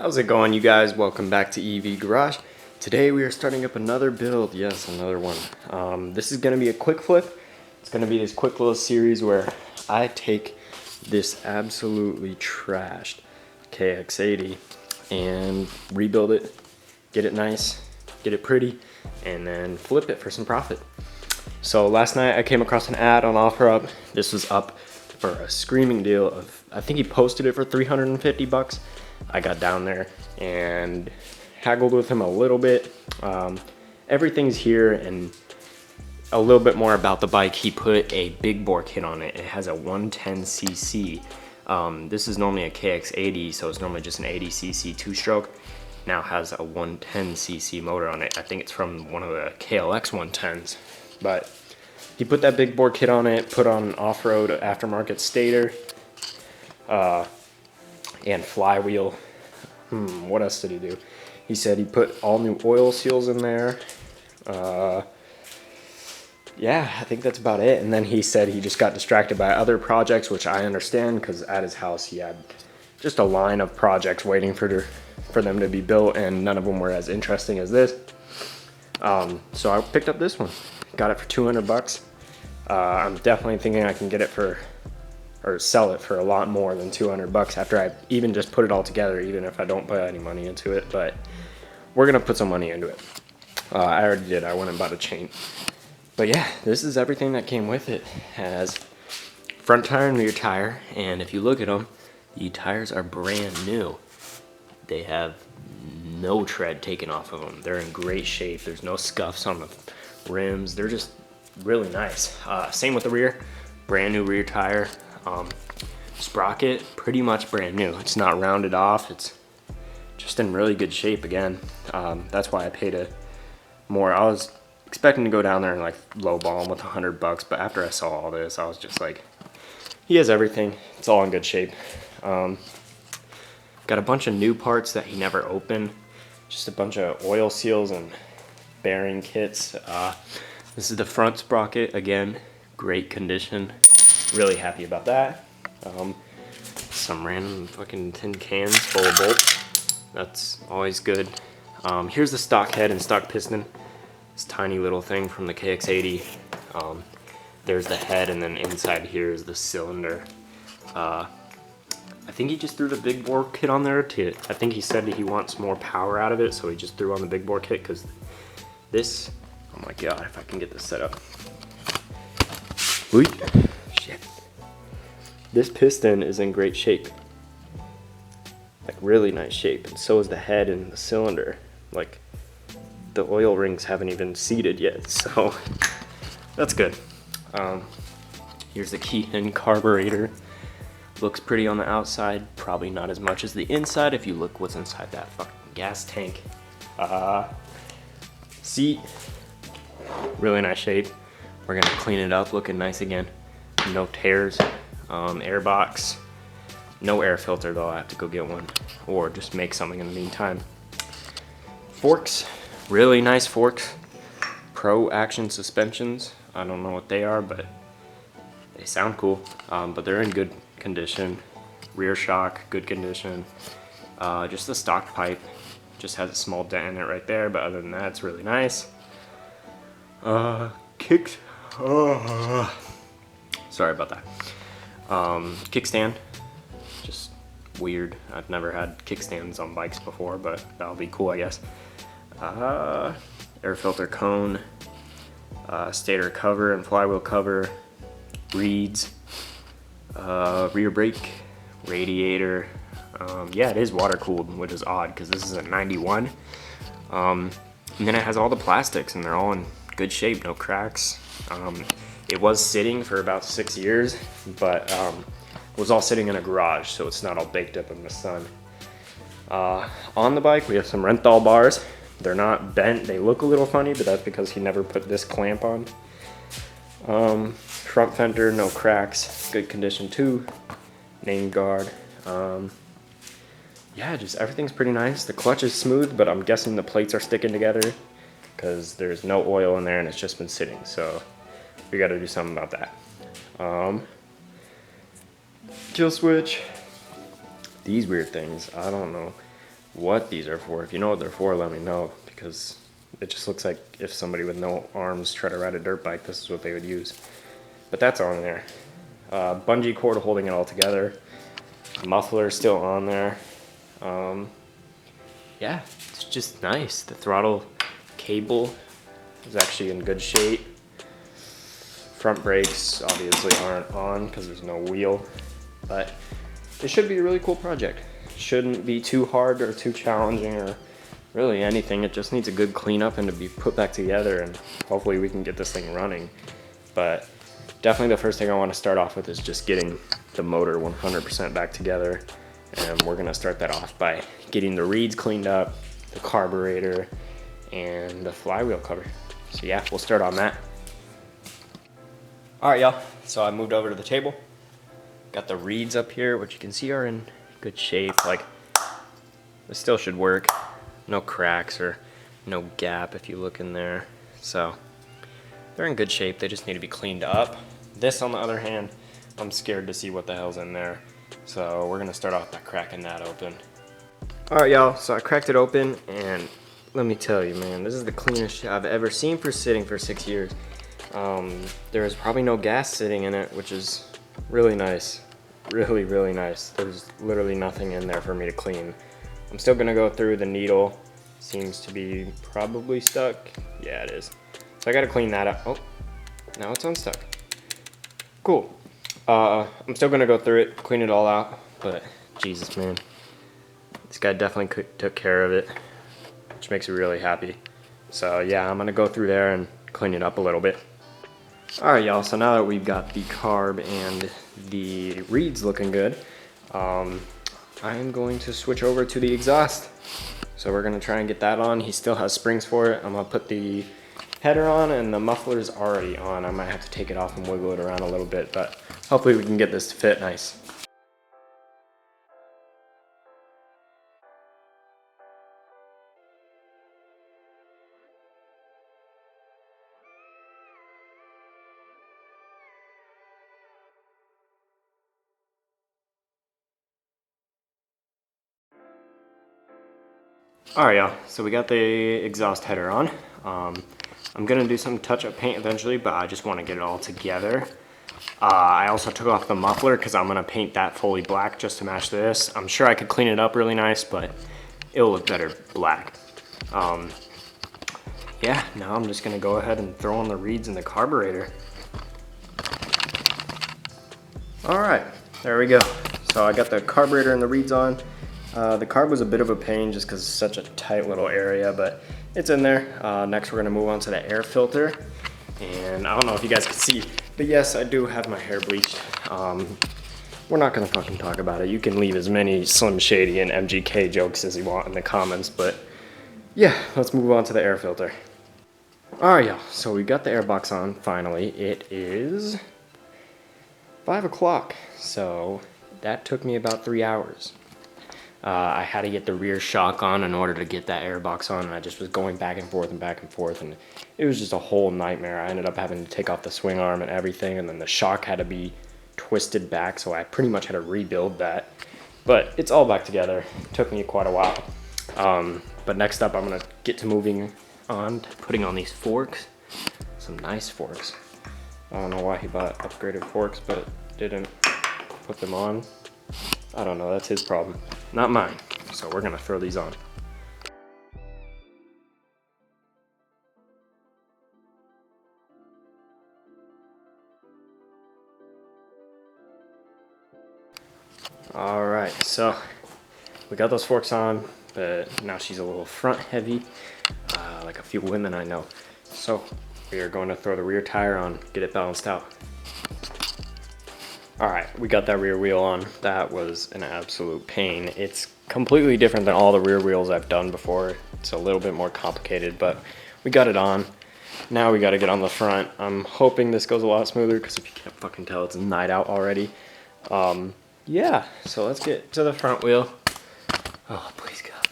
How's it going, you guys? Welcome back to EV Garage. Today we are starting up another build. Yes, another one. This is going to be a quick flip. It's going to be this quick little series where I take this absolutely trashed KX80 and rebuild it, get it nice, get it pretty, and then flip it for some profit. So last night I came across an ad on OfferUp. This was up for a screaming deal of, I think he posted it for 350 bucks. I got down there and haggled with him a little bit. Everything's here and a little bit more about the bike. He put a big bore kit on it. It has a 110cc. This is normally a KX80, so it's normally just an 80cc two-stroke. Now has a 110cc motor on it. I think it's from one of the KLX 110s. But he put that big bore kit on it, put on an off-road aftermarket stator, and flywheel. What else did he do? He said he put all new oil seals in there. Yeah, I think that's about it. And then he said he just got distracted by other projects, which I understand because at his house he had just a line of projects waiting for them to be built, and none of them were as interesting as this. So I picked up this one. Got it for 200 bucks. I'm definitely thinking I can get it for, or sell it for a lot more than 200 bucks after I even just put it all together, even if I don't put any money into it. But we're gonna put some money into it. I already did. I went and bought a chain. But yeah, this is everything that came with it. It has front tire and rear tire, and if you look at them, the tires are brand new. They have no tread taken off of them. They're in great shape. There's no scuffs on the rims. They're just really nice. Same with the rear. Brand new rear tire. Sprocket, pretty much brand new. It's not rounded off. It's just in really good shape again. That's why I paid more. I was expecting to go down there and like lowball him with 100 bucks, but after I saw all this, I was just like, he has everything. It's all in good shape. Got a bunch of new parts that he never opened. Just a bunch of oil seals and bearing kits. This is the front sprocket, again, great condition. Really happy about that. Some random fucking tin cans full of bolts. That's always good. Here's the stock head and stock piston. This tiny little thing from the KX80. There's the head, and then inside here is the cylinder. I think he just threw the big bore kit on there too. I think he said he wants more power out of it, so he just threw on the big bore kit, because this, oh my god, if I can get this set up. Wait. Shit. This piston is in great shape. Like really nice shape, and so is the head and the cylinder. Like the oil rings haven't even seated yet, so that's good. Here's the key-in carburetor. Looks pretty on the outside, probably not as much as the inside if you look what's inside that fucking gas tank. Seat, really nice shape. We're gonna clean it up, looking nice again. No tears. Air box, no air filter though. I have to go get one, or just make something in the meantime. Forks, really nice forks. Pro Action suspensions. I don't know what they are, but they sound cool. But they're in good condition. Rear shock, good condition. Just the stock pipe, just has a small dent in it right there, but other than that, it's really nice. Kicks. Sorry about that. Kickstand, just weird. I've never had kickstands on bikes before, but that'll be cool, I guess. Air filter cone, stator cover and flywheel cover, reeds, rear brake, radiator. Yeah, it is water cooled, which is odd because this is a 91. And then it has all the plastics, and they're all in good shape, no cracks. It was sitting for about 6 years, but it was all sitting in a garage, so it's not all baked up in the sun. On the bike, we have some Renthal bars. They're not bent. They look a little funny, but that's because he never put this clamp on. Front fender, no cracks, good condition too. Name guard. Yeah, just everything's pretty nice. The clutch is smooth, but I'm guessing the plates are sticking together because there's no oil in there and it's just been sitting, so we got to do something about that. Kill switch. These weird things, I don't know what these are for. If you know what they're for, let me know, because it just looks like if somebody with no arms tried to ride a dirt bike, this is what they would use. But that's on there. Bungee cord holding it all together. Muffler still on there. Yeah, it's just nice. The throttle cable is actually in good shape. Front brakes obviously aren't on because there's no wheel, but it should be a really cool project. Shouldn't be too hard or too challenging or really anything. It just needs a good cleanup and to be put back together, and hopefully we can get this thing running. But definitely the first thing I want to start off with is just getting the motor 100% back together. And we're gonna start that off by getting the reeds cleaned up, the carburetor, and the flywheel cover. So yeah, we'll start on that. All right, y'all, so I moved over to the table. Got the reeds up here, which you can see are in good shape. Like, this still should work. No cracks or no gap if you look in there. So they're in good shape, they just need to be cleaned up. This, on the other hand, I'm scared to see what the hell's in there. So we're gonna start off by cracking that open. All right, y'all, so I cracked it open, and let me tell you, man, this is the cleanest shit I've ever seen for sitting for 6 years. There is probably no gas sitting in it, which is really nice. Really, really nice. There's literally nothing in there for me to clean. I'm still gonna go through the needle. Seems to be probably stuck. Yeah, it is. So I gotta clean that up. Oh, now it's unstuck. Cool. I'm still gonna go through it, clean it all out, but Jesus, man. This guy definitely took care of it, which makes me really happy. So yeah, I'm gonna go through there and clean it up a little bit. All right, y'all, so now that we've got the carb and the reeds looking good, I'm going to switch over to the exhaust. So we're gonna try and get that on. He still has springs for it. I'm gonna put the header on, and the muffler's already on. I might have to take it off and wiggle it around a little bit, but hopefully we can get this to fit nice. Alright, y'all, so we got the exhaust header on. I'm gonna do some touch-up paint eventually, but I just want to get it all together. I also took off the muffler because I'm gonna paint that fully black just to match this. I'm sure I could clean it up really nice, but it'll look better black. Yeah, now I'm just gonna go ahead and throw on the reeds and the carburetor. Alright, there we go. So I got the carburetor and the reeds on. The carb was a bit of a pain just because it's such a tight little area, but it's in there. Next we're gonna move on to the air filter. And I don't know if you guys can see, but yes, I do have my hair bleached. We're not gonna fucking talk about it. You can leave as many Slim Shady and MGK jokes as you want in the comments, but yeah, let's move on to the air filter. All right, y'all, so we got the air box on finally. It is 5 o'clock, so that took me about 3 hours. I had to get the rear shock on in order to get that air box on, and I just was going back and forth, and it was just a whole nightmare. I ended up having to take off the swing arm and everything, and then the shock had to be twisted back, so I pretty much had to rebuild that. But it's all back together. It took me quite a while. But next up, I'm gonna get to moving on to putting on these forks. Some nice forks. I don't know why he bought upgraded forks, but didn't put them on. I don't know, that's his problem, not mine. So we're gonna throw these on. All right, so we got those forks on, but now she's a little front heavy, like a few women I know. So we are going to throw the rear tire on, get it balanced out. All right, we got that rear wheel on. That was an absolute pain. It's completely different than all the rear wheels I've done before. It's a little bit more complicated, but we got it on. Now we gotta get on the front. I'm hoping this goes a lot smoother because if you can't fucking tell, it's night out already. Yeah, so let's get to the front wheel. Oh, please God.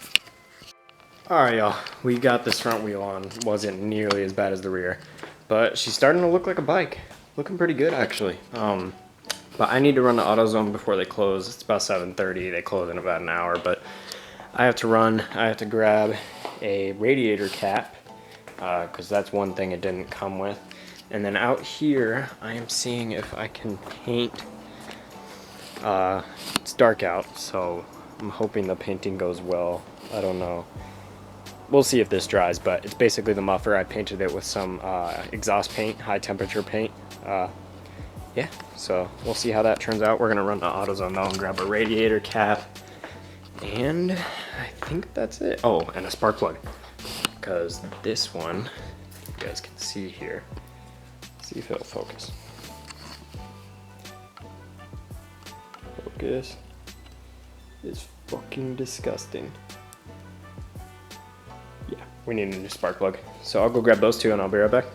All right, y'all, we got this front wheel on. Wasn't nearly as bad as the rear, but she's starting to look like a bike. Looking pretty good, actually. But I need to run to AutoZone before they close. It's about 7:30. They close in about an hour, but I have to grab a radiator cap, because that's one thing it didn't come with. And then out here, I am seeing if I can paint. It's dark out, so I'm hoping the painting goes well. I don't know. We'll see if this dries, but it's basically the muffler. I painted it with some exhaust paint, high temperature paint. Yeah, so we'll see how that turns out. We're gonna run to AutoZone though and grab a radiator cap. And I think that's it. Oh, and a spark plug. Because this one, you guys can see here. See if it'll focus. Focus. It's fucking disgusting. Yeah, we need a new spark plug. So I'll go grab those two and I'll be right back.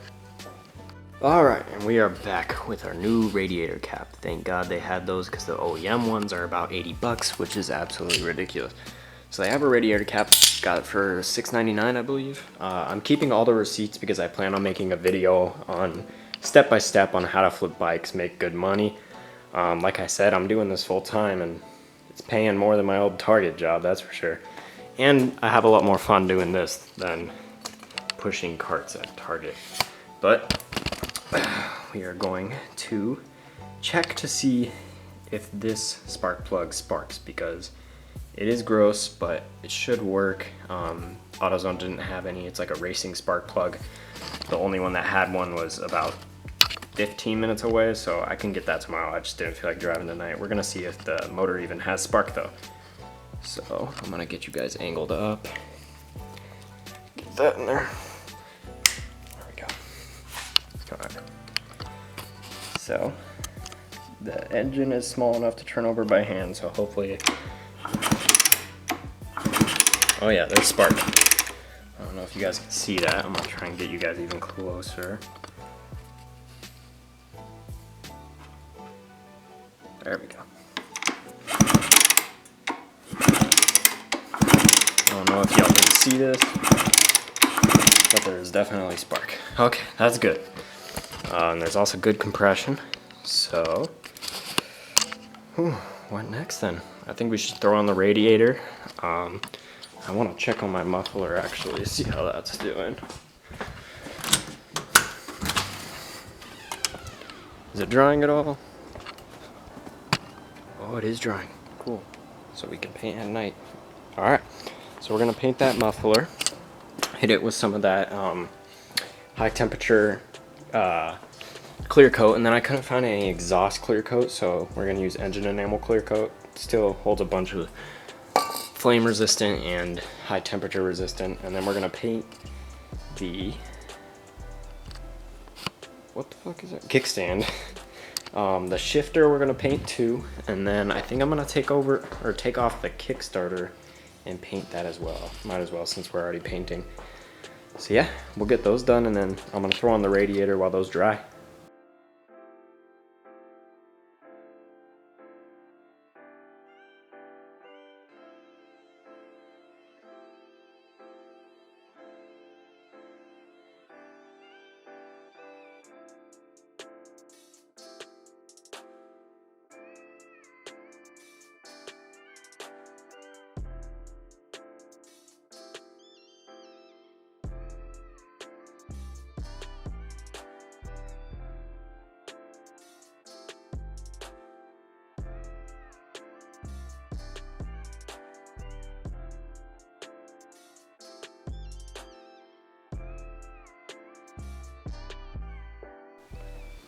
All right, and we are back with our new radiator cap. Thank God they had those because the OEM ones are about 80 bucks, which is absolutely ridiculous. So they have a radiator cap, got it for $6.99, I believe. I'm keeping all the receipts because I plan on making a video on step-by-step on how to flip bikes, make good money. Like I said, I'm doing this full time and it's paying more than my old Target job, that's for sure. And I have a lot more fun doing this than pushing carts at Target. But we are going to check to see if this spark plug sparks, because it is gross, but it should work. AutoZone didn't have any. It's like a racing spark plug. The only one that had one was about 15 minutes away, so I can get that tomorrow. I just didn't feel like driving tonight. We're gonna see if the motor even has spark though. So I'm gonna get you guys angled up. Get that in there. There we go. All right. So the engine is small enough to turn over by hand, so hopefully. Oh yeah, there's spark. I don't know if you guys can see that. I'm gonna try and get you guys even closer. There we go. I don't know if y'all can see this, but there is definitely spark. Okay, that's good. And there's also good compression. So, what next then? I think we should throw on the radiator. I want to check on my muffler actually, see how that's doing. Is it drying at all? Oh, it is drying. Cool. So we can paint at night. Alright, so we're going to paint that muffler. Hit it with some of that high temperature clear coat, and then I couldn't find any exhaust clear coat, so we're going to use engine enamel clear coat. Still holds a bunch of flame resistant and high temperature resistant, and then we're going to paint the, what the fuck is that? Kickstand. The shifter we're gonna paint too, and then I think I'm gonna take off the Kickstarter and paint that as well. Might as well, since we're already painting. So yeah, we'll get those done, and then I'm gonna throw on the radiator while those dry.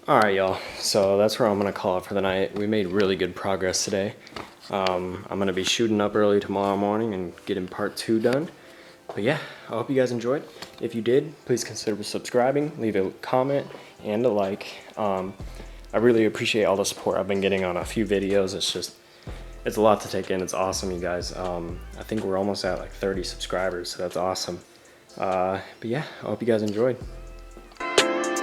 Alright y'all, so that's where I'm going to call it for the night. We made really good progress today. I'm going to be shooting up early tomorrow morning and getting part 2 done. But yeah, I hope you guys enjoyed. If you did, please consider subscribing, leave a comment and a like. I really appreciate all the support I've been getting on a few videos. It's a lot to take in. It's awesome, you guys. I think we're almost at like 30 subscribers, so that's awesome. But yeah, I hope you guys enjoyed.